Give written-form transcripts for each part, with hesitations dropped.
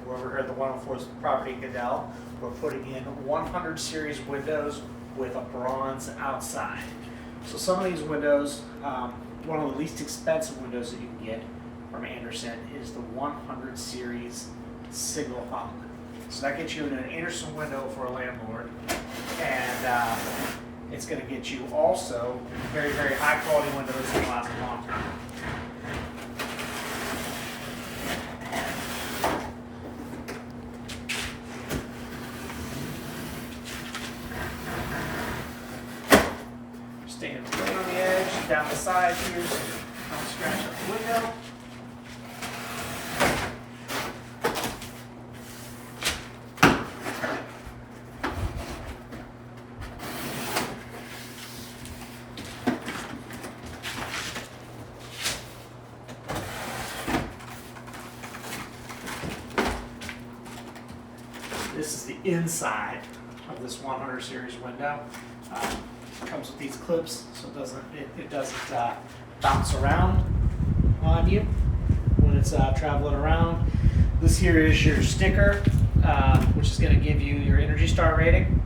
We're over here at the 104th property in Cudell. We're putting in 100 series windows with a bronze outside. So some of these windows, one of the least expensive windows that you can get from Anderson is the 100 series single hung. So that gets you an Anderson window for a landlord, and it's going to get you also very, very high quality windows that last a long time. Staying straight on the edge, down the side here, so don't scratch up the window. This is the inside of this 100 series window. It comes with these clips, so it doesn't bounce around on you when it's traveling around. This here is your sticker, which is going to give you your Energy Star rating.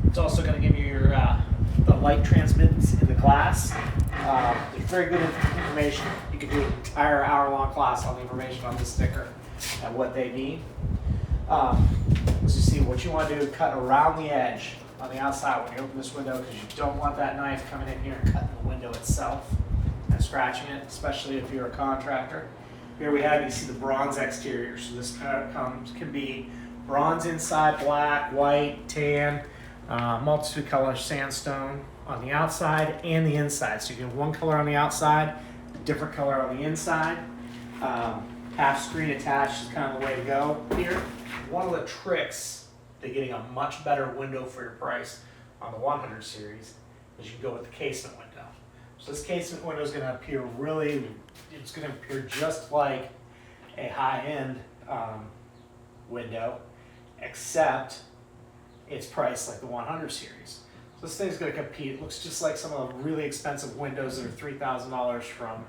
It's also going to give you your the light transmittance in the glass. There's very good information. You can do an entire hour-long class on the information on this sticker and what they mean. As you see, what you want to do is cut around the edge on the outside when you open this window, because you don't want that knife coming in here and cutting the window itself and scratching it, especially if you're a contractor. Here we have, you see the bronze exterior. So this can be bronze inside, black, white, tan, multitude color sandstone on the outside and the inside. So you can have one color on the outside, different color on the inside. Half screen attached is kind of the way to go here. One of the tricks to getting a much better window for your price on the 100 series is you can go with the casement window. So this casement window is going to appear it's going to appear just like a high-end window, except it's priced like the 100 series. So this thing's going to compete. It looks just like some of the really expensive windows that are $3,000 from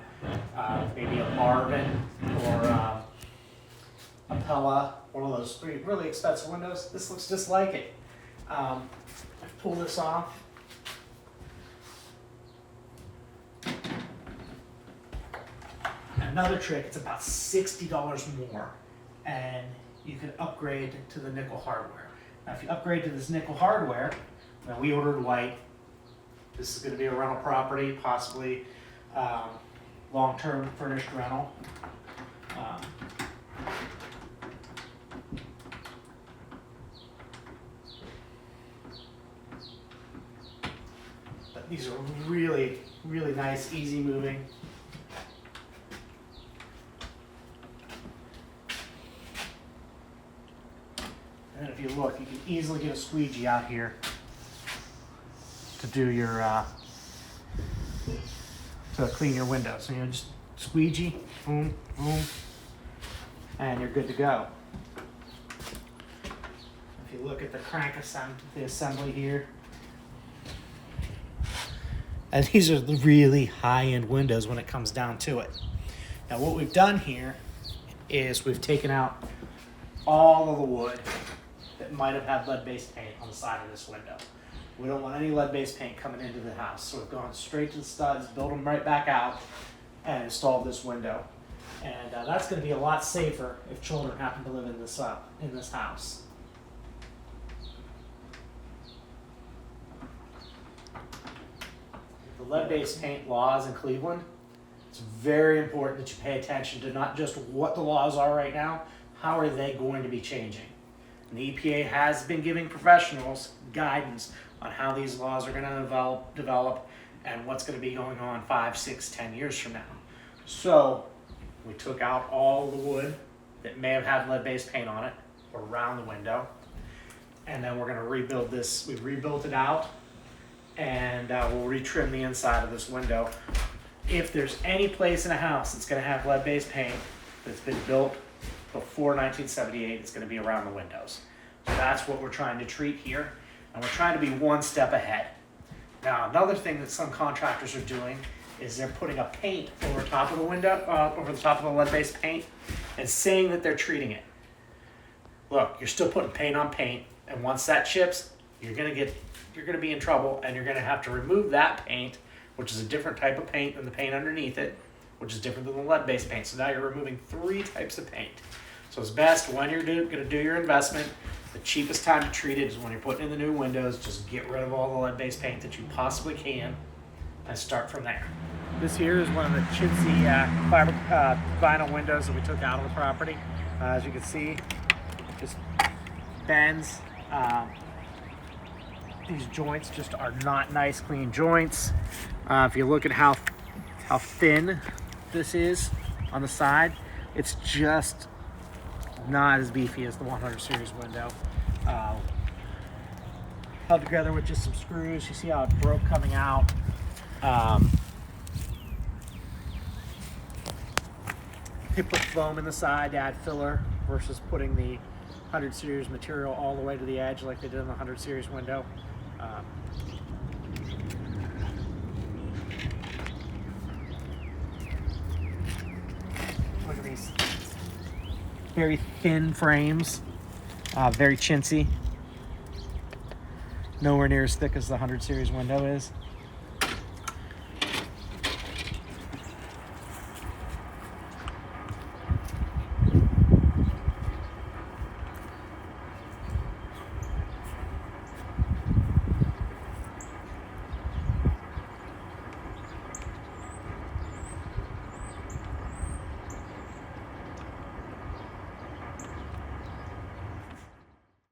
maybe a Marvin or a Pella, one of those really expensive windows. This looks just like it. I pull this off. Another trick, it's about $60 more, and you can upgrade to the nickel hardware. Now if you upgrade to this nickel hardware, now we ordered white. This is going to be a rental property, possibly long-term furnished rental. But these are really, really nice, easy moving. And then if you look, you can easily get a squeegee out here to do your to clean your windows. So just squeegee, boom, boom, and you're good to go. If you look at the crank assembly here, and these are the really high-end windows when it comes down to it. Now what we've done here is we've taken out all of the wood that might have had lead-based paint on the side of this window. We don't want any lead-based paint coming into the house, so we've gone straight to the studs, built them right back out, and installed this window. And that's going to be a lot safer if children happen to live in this house. The lead-based paint laws in Cleveland, it's very important that you pay attention to not just what the laws are right now, how are they going to be changing. And the EPA has been giving professionals guidance on how these laws are going to develop and what's going to be going on 5, 6, 10 years from now. So we took out all the wood that may have had lead-based paint on it around the window, and then we're going to rebuild this. We rebuilt it out, and we'll retrim the inside of this window. If there's any place in a house that's going to have lead-based paint that's been built before 1978, it's going to be around the windows. So that's what we're trying to treat here, and we're trying to be one step ahead. Now, another thing that some contractors are doing is they're putting a paint over top of the window, over the top of the lead-based paint, and saying that they're treating it. Look, you're still putting paint on paint, and once that chips, you're gonna be in trouble, and you're gonna have to remove that paint, which is a different type of paint than the paint underneath it, which is different than the lead-based paint. So now you're removing 3 types of paint. So it's best when you're gonna do your investment, the cheapest time to treat it is when you're putting in the new windows. Just get rid of all the lead-based paint that you possibly can, and start from there. This here is one of the chintzy vinyl windows that we took out of the property. As you can see, just bends. These joints just are not nice, clean joints. If you look at how thin this is on the side, it's just not as beefy as the 100 series window. Held together with just some screws. You see how it broke coming out. They put foam in the side to add filler versus putting the 100 series material all the way to the edge like they did in the 100 series window. Look at these very thin frames, very chintzy. Nowhere near as thick as the 100 series window is.